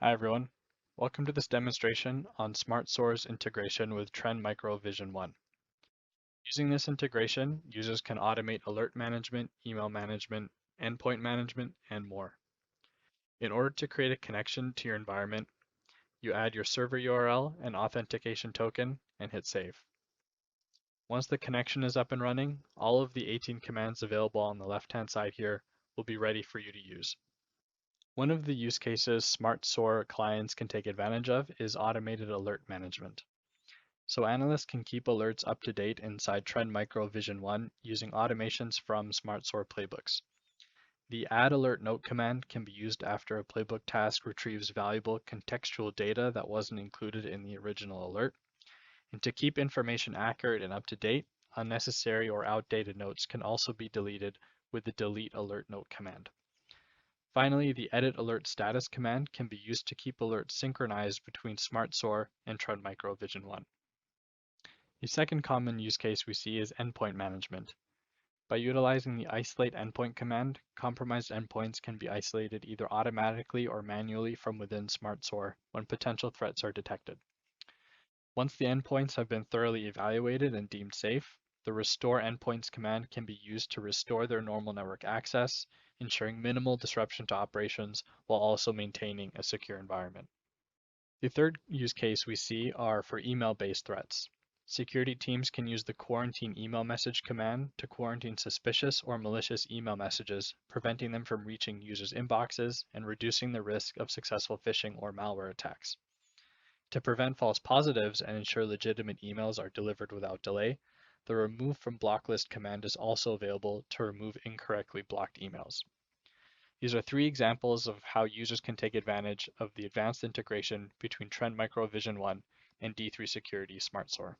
Hi everyone, welcome to this demonstration on Smart SOAR's integration with Trend Micro Vision 1. Using this integration, users can automate alert management, email management, endpoint management, and more. In order to create a connection to your environment, you add your server URL and authentication token and hit save. Once the connection is up and running, all of the 18 commands available on the left-hand side here will be ready for you to use. One of the use cases Smart SOAR clients can take advantage of is automated alert management. So analysts can keep alerts up to date inside Trend Micro Vision 1 using automations from Smart SOAR playbooks. The add alert note command can be used after a playbook task retrieves valuable contextual data that wasn't included in the original alert. And to keep information accurate and up to date, unnecessary or outdated notes can also be deleted with the delete alert note command. Finally, the edit alert status command can be used to keep alerts synchronized between Smart SOAR and Trend Micro Vision 1. The second common use case we see is endpoint management. By utilizing the isolate endpoint command, compromised endpoints can be isolated either automatically or manually from within Smart SOAR when potential threats are detected. Once the endpoints have been thoroughly evaluated and deemed safe, the restore endpoints command can be used to restore their normal network access, ensuring minimal disruption to operations while also maintaining a secure environment. The third use case we see are for email-based threats. Security teams can use the quarantine email message command to quarantine suspicious or malicious email messages, preventing them from reaching users' inboxes and reducing the risk of successful phishing or malware attacks. To prevent false positives and ensure legitimate emails are delivered without delay, the remove from block list command is also available to remove incorrectly blocked emails. These are three examples of how users can take advantage of the advanced integration between Trend Micro Vision 1 and D3 Security Smart SOAR.